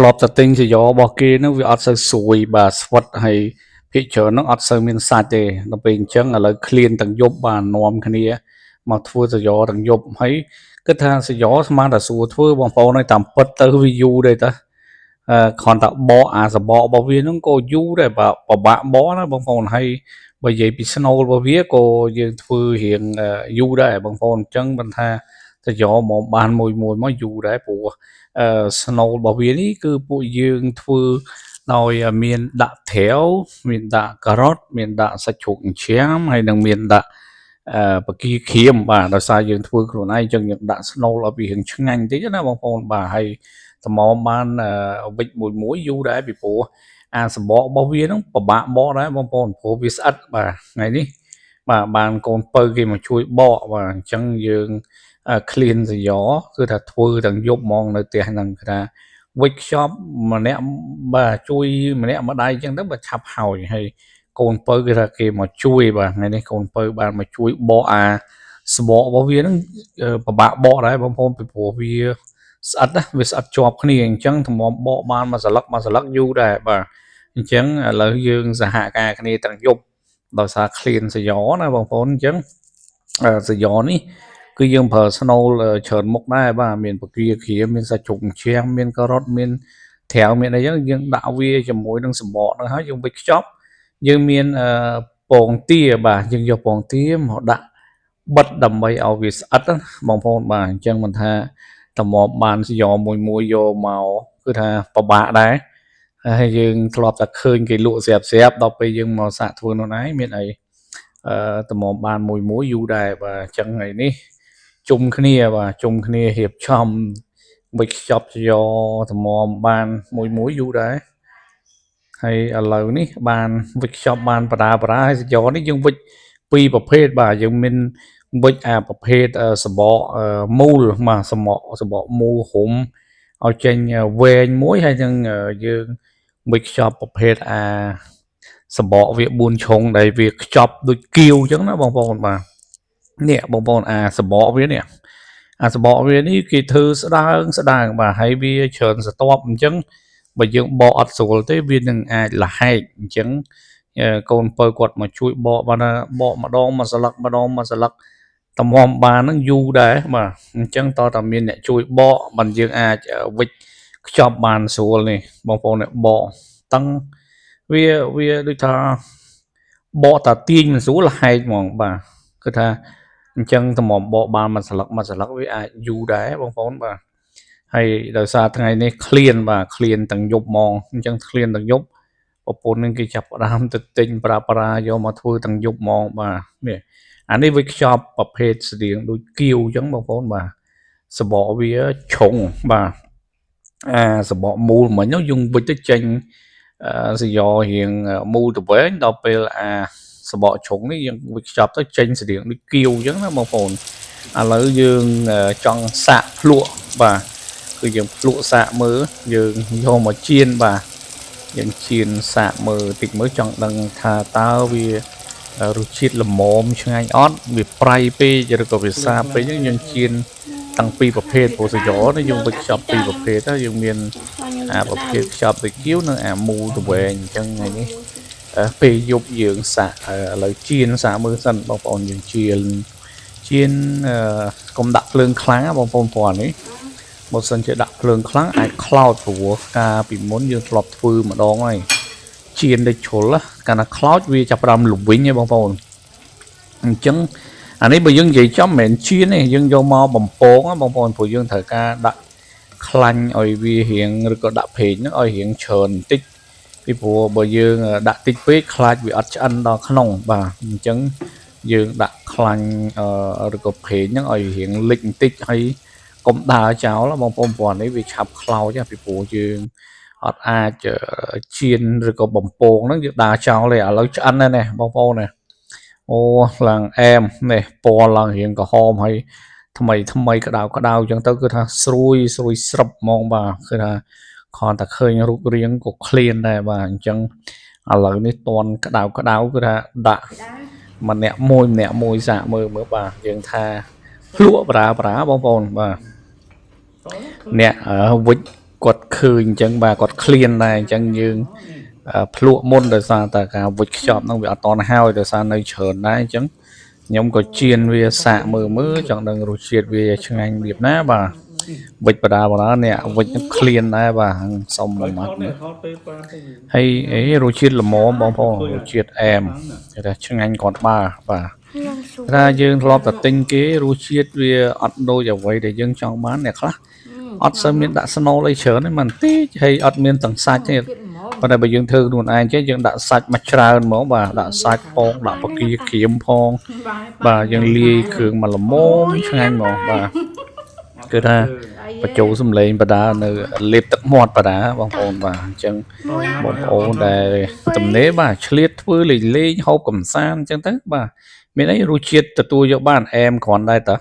ធ្លាប់តែទិញជាយ៉របស់គេហ្នឹងវាអត់សូវស្រួយបាទស្វិតហើយភាគច្រើនហ្នឹងអត់សូវមានសាច់ទេដល់ពេលអញ្ចឹងឥឡូវឃ្លានទាំងយប់បាទនាំគ្នាមកធ្វើជាយ៉ទាំងយប់ហើយគិតថាជាយ៉ស្មានតែស្រួលធ្វើបងប្អូនហើយតាមពិតទៅវាយូរដែរតាគ្រាន់តែបកអាសបករបស់វាហ្នឹងក៏យូរដែរបាទពិបាកបកណាបងប្អូនហើយបើនិយាយពីស្នូលរបស់វាក៏យើងធ្វើរៀងយូរដែរបងប្អូនអញ្ចឹងមិនថាជាយ៉មកបានមួយមកយូរដែរព្រោះស្នូលរបស់វានេះគឺពួកយើងធ្វើដោយមានដាក់ត្រាវមានដាក់ការ៉ុតមានដាក់សាច់ជ្រូកចិញ្ច្រាំហើយនឹងមានដាក់បកាក្រៀមបាទដោយសារយើងធ្វើខ្លួនឯងអញ្ចឹងយើងដាក់ស្នូលឲ្យវារៀងឆ្ងាញ់តិចណាបងប្អូនបាទហើយតម្រាំបានវិចមួយយូរដែរពីព្រោះអាសបករបស់វាហ្នឹងពិបាកបកដែរបងប្អូនព្រោះវាស្អិតបាទថ្ងៃនេះបាទបានកូនពៅគេមកជួយបកបាទអញ្ចឹងយើងឃ្លានសយ៉គឺថាធ្វើទាំងយប់ហ្មងនៅផ្ទះហ្នឹងគឺថាវិចខ្ចប់ម្នាក់បាទជួយម្នាក់ម្ដាយអញ្ចឹងទៅបើឆាប់ហើយកូនពៅគឺថាគេមកជួយបាទថ្ងៃនេះកូនពៅបានមកជួយបកអាស្បករបស់វាហ្នឹងពិបាកបកដែរបងប្អូនពីព្រោះវាស្អិតណាវាស្អិតជាប់គ្នាអញ្ចឹងធ្ងន់បកបានមួយសន្លឹកយូរដែរបាទអញ្ចឹងឥឡូវយើងសហការគ្នាទាំងយប់ដោយសារឃ្លានសយ៉ណាបងប្អូនអញ្ចឹងសយ៉នេះគឺយើងប្រើស្នូលច្រើនមុខដែរបាទមានបកាក្រៀមមានសាច់ជ្រូកចិញ្ច្រាំមានការ៉ុតមានត្រាវមានអីចឹងយើងដាក់វាជាមួយនឹងសបកនោះហើយយើងវិចខ្ចប់យើងមានពងទាបាទយើងយកពងទាមកដាក់បិទដើម្បីឲ្យវាស្អិតបងប្អូនបាទអញ្ចឹងមិនថាតម្រាំបានសយ៉មួយយកមកគឺថាពិបាកដែរហើយយើងធ្លាប់តែឃើញគេលក់ស្រាប់ដល់ពេលយើងមកសាកធ្វើនោះឯងមានអីតម្រាំបានមួយយូរដែរបាទអញ្ចឹងថ្ងៃនេះជុំគ្នាបាទជុំគ្នារៀបចំវិចខ្ចប់យកតម្រាំបានមួយយូរដែរហើយឥឡូវនេះបានវិចខ្ចប់បានបដាហើយសយ៉នេះយើងវិចពីរប្រភេទបាទយើងមានវិចអាប្រភេទសបកមូលបាទសបកមូលរុំឲ្យចេញវែងមួយហើយនឹងយើងវិចខ្ចប់ប្រភេទអាសបកវា4ជ្រុងដែលវាខ្ចប់ដូចគៀវអញ្ចឹងណាបងប្អូនបាទនេះបងប្អូនអាសបកវានេះអាសបកវានេះគេធ្វើស្ដើងបាទហើយវាច្រើនស្រទាប់អញ្ចឹងបើយើងបកអត់ស្រួលទេវានឹងអាចលហែកអញ្ចឹងកូនពៅគាត់មកជួយបកបានបកម្ដងមួយសន្លឹកតម្រាំបាននឹងយូរដែរបាទអញ្ចឹងតើតាមានអ្នកជួយបកបានយើងអាចវិចខ្ចប់បានស្រួលនេះបងប្អូនអ្នកបកតឹងវាដូចថាបកតាទាញមិនស្រួលលហែកហ្មងបាទគឺថាអញ្ចឹងតម្រាំបកបានមួយសន្លឹកវាអាចយូរដែរបងប្អូនបាទហើយដោយសារថ្ងៃនេះឃ្លានទាំងយប់ហ្មងអញ្ចឹងឃ្លានទាំងយប់ប្រពន្ធនឹងគេចាប់ផ្ដើមទៅទិញប្រាយកមកធ្វើទាំងយប់ហ្មងបាទនេះអានេះវាខ្ចប់ប្រភេទស្តៀងដូចគៀវអញ្ចឹងបងប្អូនបាទសបកវាជ្រុងបាទអាសបកមូលមិញយើងវិចទៅចេញសយ៉រៀងមូលទៅវិញដល់ពេលអាសបកជ្រុងនេះយើងវិចខ្ចប់ទៅចេញស្តៀងដូចគៀវអញ្ចឹងណាបងប្អូនឥឡូវយើងចង់សាកភ្លក់បាទគឺយើងភ្លក់សាកមើលយើងយកមកចៀនបាទយើងចៀនសាកមើលតិចមើលចង់ដឹងថាតើវារសជាតិល្មមឆ្ងាញ់អត់វាប្រៃពេកឬក៏វាសាបពេកហ្នឹងយើងចៀនតាំងពីប្រភេទពោសយ៉នេះយើងវិចខ្ចប់ពីប្រភេទទៅយើងមានអាប្រភេទខ្ចប់ដូចគៀវនិងអាមូលទៅវែងអញ្ចឹងថ្ងៃនេះពេលយប់យើងសាកឥឡូវចៀនសាកមើលសិនបងប្អូនយើងចៀនកុំដាក់ភ្លើងខ្លាំងណាបងប្អូនព្រោះនេះបើសិនជាដាក់ភ្លើងខ្លាំងអាចខ្លោចព្រោះកាលពីមុនយើងធ្លាប់ធ្វើម្ដងហើយចៀនដូចជ្រុលកាលណាខ្លោចវាចាប់ផ្ដើមលវិញឯងបងប្អូនអញ្ចឹងអានេះបើយើងនិយាយចំមិនមែនចៀនទេយើងយកមកបំពងបងប្អូនព្រោះយើងត្រូវការដាក់ខ្លាញ់ឲ្យវារៀងឬក៏ដាក់ប្រេងហ្នឹងឲ្យរៀងច្រើនបន្តិចពីព្រោះបើយើងដាក់តិចពេកខ្លាចវាអត់ឆ្អិនដល់ក្នុងបាទអញ្ចឹងយើងដាក់ខ្លាញ់ឬក៏ប្រេងហ្នឹងឲ្យរៀងលិចបន្តិចហើយកុំដើរចោលបងប្អូនព្រោះនេះវាឆាប់ខ្លោចពីព្រោះយើងអត់អាចចៀនឬក៏បំពងហ្នឹងយើងដើរចោលទេឥឡូវឆ្អិនហើយនេះបងប្អូននេះអូឡើងអែមនេះពណ៌ឡើងរៀងក្រហមហើយថ្មីក្តៅអញ្ចឹងទៅគឺថាស្រួយស្រាប់ហ្មងបាទគឺថាគ្រាន់តែឃើញរូបរាងក៏ឃ្លានដែរបាទអញ្ចឹងឥឡូវនេះតន់ក្តៅគឺថាដាក់ម្នាក់មួយសាកមើលបាទយើងថាភ្លក់ប្រាបងប្អូនបាទអ្នកវិច គាត់ឃើញអញ្ចឹងបាទគាត់ឃ្លានដែរអញ្ចឹងយើងភ្លក់មុនដោយសារតែការវិចខ្ចប់ហ្នឹងវាអត់តន់ហើយដោយសារនៅច្រើនដែរអញ្ចឹងខ្ញុំក៏ជៀនវាសាកមើលចង់ដឹងរសជាតិវាឆ្ងាញ់របៀបណាបាទវិចបដាអ្នកវិចនឹងឃ្លានដែរបាទសុំមួយម៉ាត់នេះហើយរសជាតិល្មមបងប្អូនរសជាតិអែមគេថាឆ្ងាញ់គាត់បាទថាយើងធ្លាប់តែទិញគេរសជាតិវាអត់ដូចអ្វីដែលយើងចង់បានអ្នកខ្លះអត់សូវមានដាក់ស្នូលអីច្រើនទេមិនតិចហើយអត់មានទាំងសាច់ទេប៉ុន្តែបើយើងធ្វើខ្លួនឯងចេះយើងដាក់សាច់មកច្រើនហ្មងបាទដាក់សាច់ផងដាក់បកាក្រៀមផងបាទយើងលាយគ្រឿងមកល្មមឆ្ងាញ់ហ្មងបាទគឺថាបញ្ចូលសំឡេងបដានៅលេបទឹកមាត់បដាបងប្អូនបាទអញ្ចឹងបងប្អូនដែលទំនេរបាទឆ្លៀតធ្វើលេងហូបកំសាន្តអញ្ចឹងទៅបាទមានអីរសជាតិទទួលយកបានអែមគ្រាន់ដែរតើ